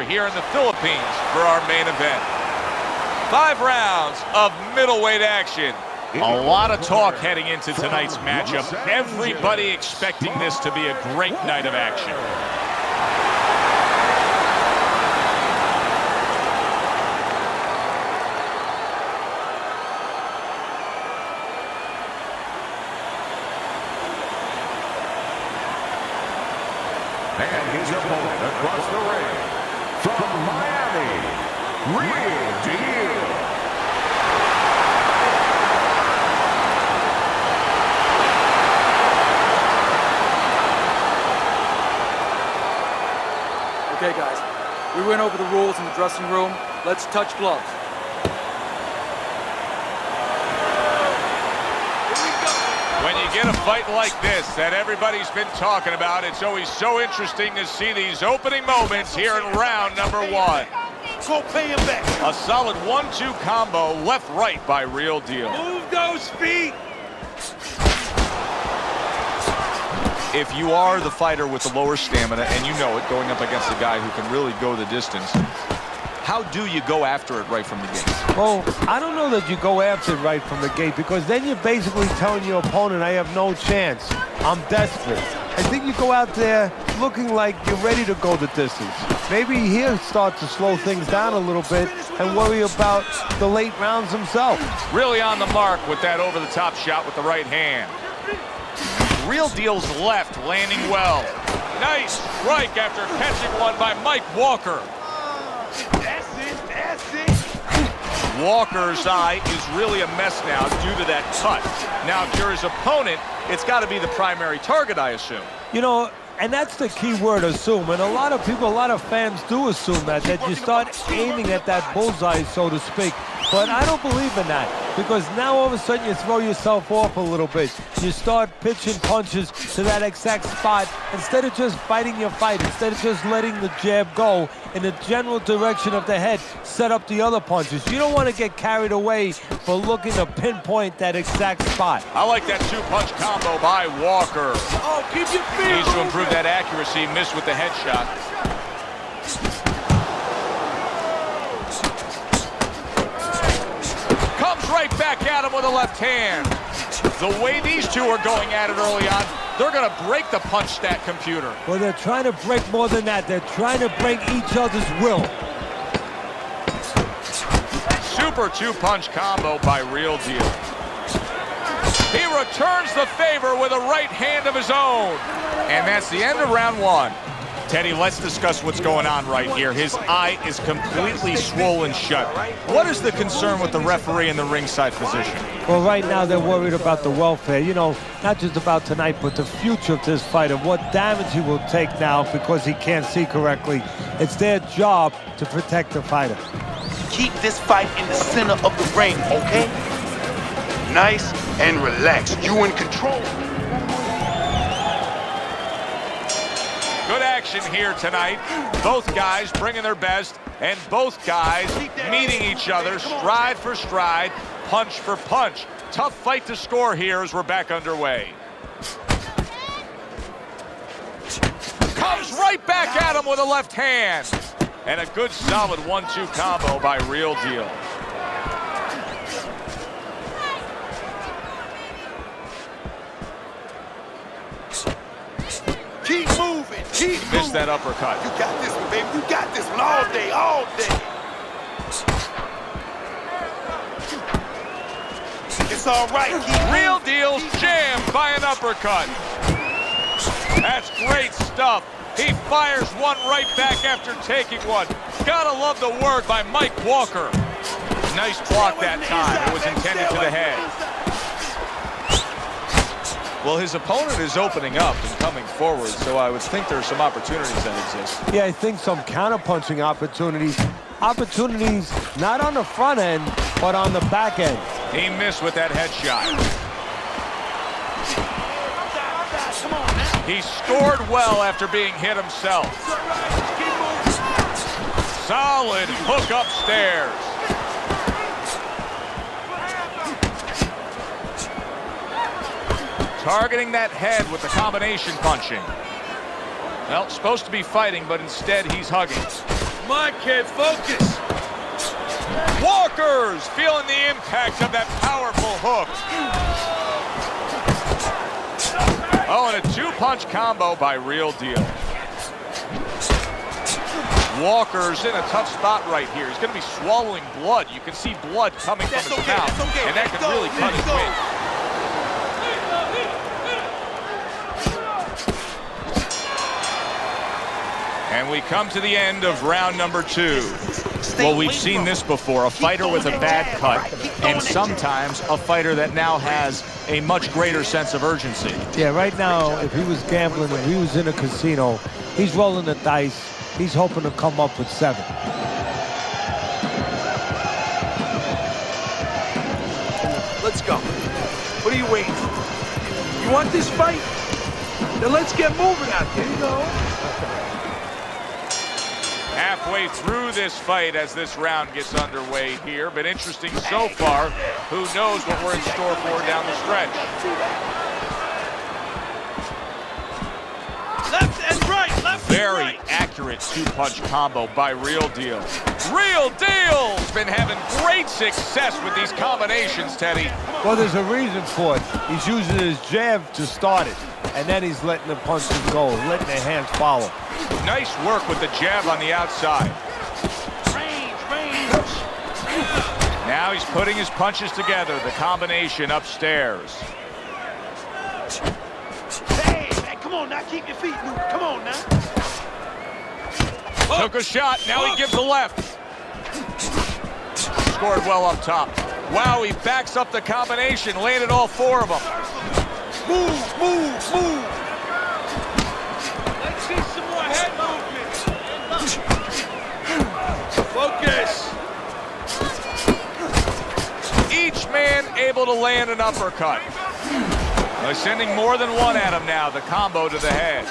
over here in the Philippines for our main event. 5 rounds of middleweight action. A lot of talk heading into tonight's matchup. Everybody expecting this to be a great night of action. And his opponent across the ring, from Miami, Real Deal. Okay, guys, we went over the rules in the dressing room. Let's touch gloves. When you get a fight like this that everybody's been talking about, it's always so interesting to see these opening moments here in round number 1. Go pay him back. A solid 1-2 combo, left-right by Real Deal. Move those feet. If you are the fighter with the lower stamina, and you know it, going up against a guy who can really go the distance, how do you go after it right from the gate? Well, I don't know that you go after it right from the gate, because then you're basically telling your opponent, I have no chance. I'm desperate. I think you go out there looking like you're ready to go the distance. Maybe he'll start to slow things down a little bit and worry about the late rounds himself. Really on the mark with that over-the-top shot with the right hand. Real Deal's left landing well. Nice strike after catching one by Mike Walker. That's it, that's it. Walker's eye is really a mess now due to that cut. Now, if you're his opponent, it's got to be the primary target, I assume. You know, and that's the key word, assume. And a lot of people, a lot of fans do assume that you start aiming at that bullseye, so to speak. But I don't believe in that, because now all of a sudden you throw yourself off a little bit. You start pitching punches to that exact spot instead of just fighting your fight, instead of just letting the jab go in the general direction of the head, set up the other punches. You don't want to get carried away for looking to pinpoint that exact spot. I like that 2-punch combo by Walker. Oh, keep your feet. Needs to improve that accuracy, missed with the headshot. Comes right back at him with a left hand. The way these two are going at it early on, they're going to break the punch stat computer. Well, they're trying to break more than that. They're trying to break each other's will. Super 2-punch combo by Real Deal. He returns the favor with a right hand of his own. And that's the end of round 1. Teddy, let's discuss what's going on right here. His eye is completely swollen shut. What is the concern with the referee in the ringside position? Well, right now they're worried about the welfare. You know, not just about tonight, but the future of this fight, of what damage he will take now because he can't see correctly. It's their job to protect the fighter. Keep this fight in the center of the ring, okay? Nice and relaxed. You in control. Good action here tonight. Both guys bringing their best, and both guys meeting each other stride for stride, punch for punch. Tough fight to score here as we're back underway. Comes right back at him with a left hand. And a good solid 1-2 combo by Real Deal. Keep moving, keep moving. Missed that uppercut. You got this one, baby. You got this one all day, all day. It's all right. Real Deal's jammed by an uppercut. That's great stuff. He fires one right back after taking one. Gotta love the work by Mike Walker. Nice block that time. It was intended to the head. Well, his opponent is opening up and coming forward, so I would think there are some opportunities that exist. Yeah, I think some counter-punching opportunities. Opportunities not on the front end, but on the back end. He missed with that headshot. He scored well after being hit himself. Solid hook upstairs. Targeting that head with the combination punching. Well, supposed to be fighting, but instead he's hugging. Come on, kid, focus. Walker's feeling the impact of that powerful hook. Oh, and a two-punch combo by Real Deal. Walker's in a tough spot right here. He's going to be swallowing blood. You can see blood coming from his mouth, and that could really cut his weight. And we come to the end of round number 2. Well, we've seen this before, a fighter with a bad cut, and sometimes a fighter that now has a much greater sense of urgency. Yeah, right now, if he was gambling, if he was in a casino, he's rolling the dice. He's hoping to come up with 7. Let's go. What are you waiting for? You want this fight? Then let's get moving out there. Here you go. Halfway through this fight as this round gets underway here. Been interesting so far. Who knows what we're in store for down the stretch. Left and right, left Very and right. accurate two-punch combo by Real Deal. Real Deal's been having great success with these combinations, Teddy. Well, there's a reason for it. He's using his jab to start it, and then he's letting the punches go, letting the hands follow. Nice work with the jab on the outside. Range. Now he's putting his punches together, the combination upstairs. Hey, man, come on now, keep your feet moving. Come on now. Took a shot, now he gives a left. Scored well up top. Wow, he backs up the combination, landed all 4 of them. Move. Let's see some more head movement. Focus. Each man able to land an uppercut. They're sending more than one at him now, the combo to the head.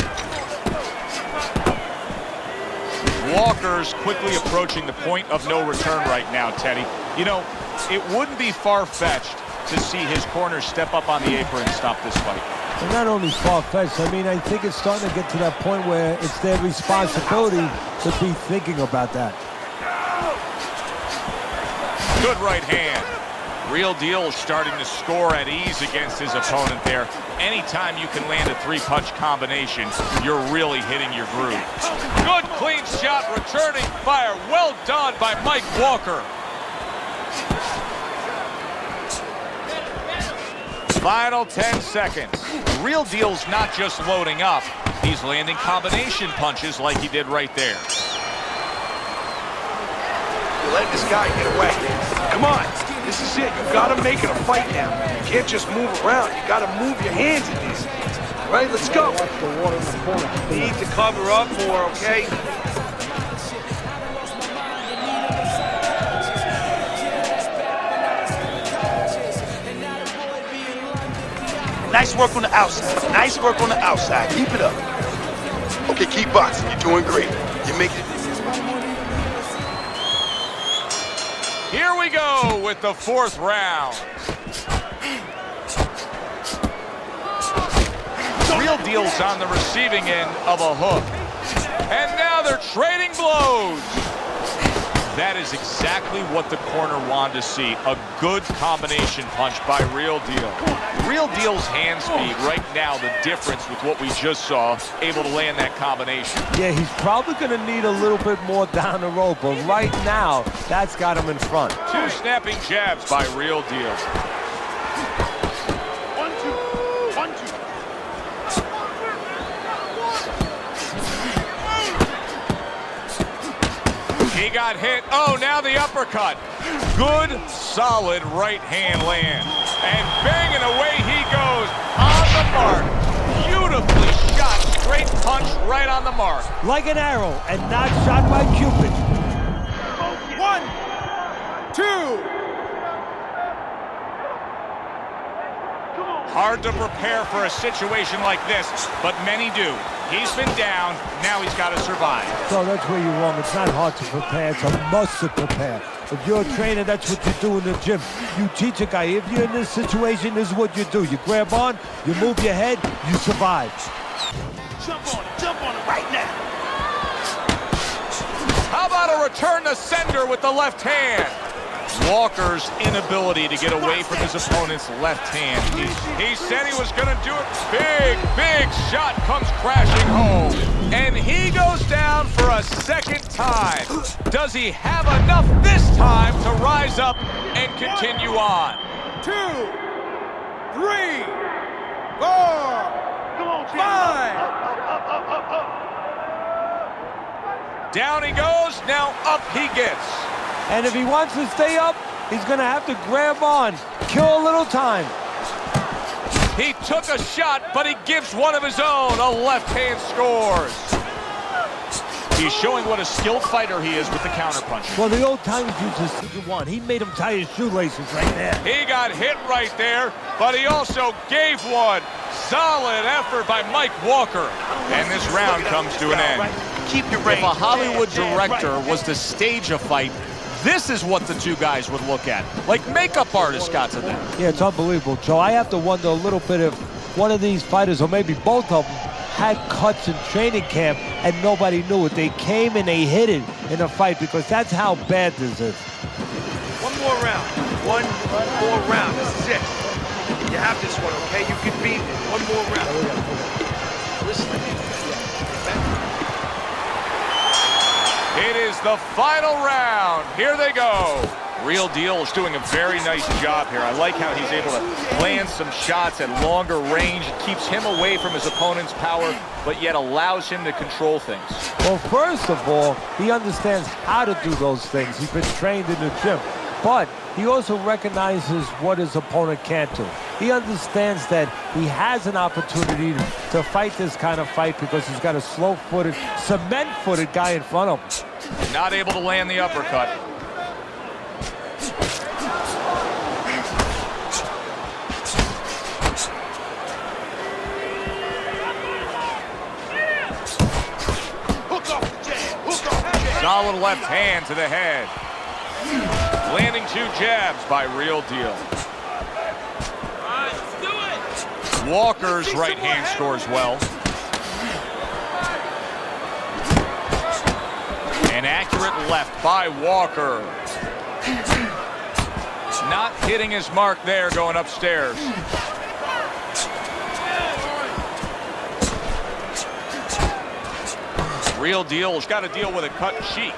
Walker's quickly approaching the point of no return right now, Teddy. You know, it wouldn't be far-fetched to see his corner step up on the apron and stop this fight. And not only far-fetched, I mean, I think it's starting to get to that point where it's their responsibility to be thinking about that. Good right hand. Real Deal starting to score at ease against his opponent there. Anytime you can land a 3-punch combination, you're really hitting your groove. Good clean shot, returning fire. Well done by Mike Walker. Final 10 seconds. Real Deal's not just loading up, he's landing combination punches like he did right there. You let this guy get away. Come on, this is it. You gotta make it a fight now. You can't just move around. You gotta move your hands in this. All right, let's go. Need to cover up more, okay? Nice work on the outside. Nice work on the outside. Keep it up. Okay, keep boxing. You're doing great. You make it. Here we go with the 4th round. Real Deal's on the receiving end of a hook. And now they're trading blows. That is exactly what the corner wanted to see. A good combination punch by Real Deal. Real Deal's hand speed right now, the difference with what we just saw, able to land that combination. Yeah, he's probably going to need a little bit more down the road, but right now, that's got him in front. 2 snapping jabs by Real Deal. 1, 2, 1, 2. He got hit. Oh, now the uppercut. Good, solid right hand land. And banging away he goes. On the mark. Beautifully shot. Straight punch right on the mark. Like an arrow and not shot by Cupid. 1, 2. Hard to prepare for a situation like this, but many do. He's been down, now he's got to survive. So that's where you're wrong. It's not hard to prepare, it's a must to prepare. If you're a trainer, that's what you do in the gym. You teach a guy, if you're in this situation, this is what you do. You grab on, you move your head, you survive. Jump on it right now. How about to return the sender with the left hand. Walker's inability to get away from his opponent's left hand. He said he was going to do it. Big shot comes crashing home. And he goes down for a second time. Does he have enough this time to rise up and continue on? 2, 3, 4, 5. Down he goes, now up he gets. And if he wants to stay up, he's going to have to grab on, kill a little time. He took a shot, but he gives one of his own. A left hand scores. He's showing what a skilled fighter he is with the counterpunch. Well, the old timers used to see one. He made him tie his shoelaces right there. He got hit right there, but he also gave one. Solid effort by Mike Walker. And this round comes to an end. Keep your If range. a Hollywood director was to stage a fight, this is what the two guys would look at. Like makeup artists got to them. Yeah, it's unbelievable, Joe. I have to wonder a little bit if one of these fighters, or maybe both of them, had cuts in training camp and nobody knew it. They came and they hit it in a fight because that's how bad this is. One more round. One more round. This is it. You have this one, okay? You can beat it. One more round. Listen. It is the final round. Here they go. Real Deal is doing a very nice job here. I like how he's able to land some shots at longer range. It keeps him away from his opponent's power, but yet allows him to control things. Well, first of all, he understands how to do those things. He's been trained in the gym. But he also recognizes what his opponent can't do. He understands that he has an opportunity to fight this kind of fight because he's got a slow-footed, cement-footed guy in front of him. Not able to land the uppercut. Solid left hand to the head. Landing 2 jabs by Real Deal. Walker's right hand scores well. An accurate left by Walker. Not hitting his mark there going upstairs. Real Deal's got to deal with a cut cheek.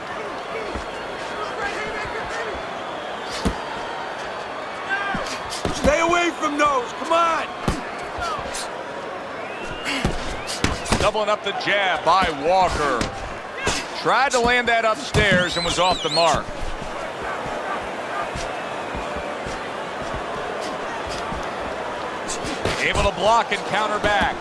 Stay away from those. Come on. Doubling up the jab by Walker. Tried to land that upstairs and was off the mark. Able to block and counter back.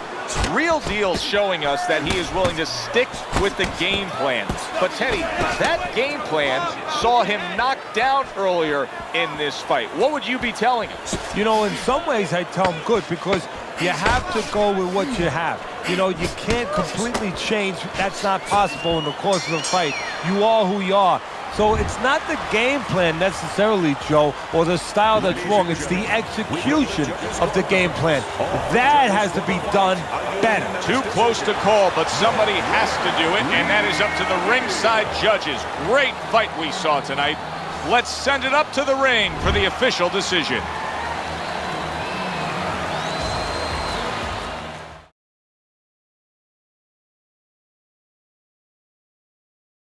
Real Deal showing us that he is willing to stick with the game plan. But Teddy, that game plan saw him knocked down earlier in this fight. What would you be telling us? You know, in some ways I tell him good because you have to go with what you have. You know, you can't completely change. That's not possible in the course of the fight. You are who you are. So it's not the game plan necessarily, Joe, or the style that's wrong. It's the execution of the game plan. That has to be done better. Too close to call, but somebody has to do it, and that is up to the ringside judges. Great fight we saw tonight. Let's send it up to the ring for the official decision.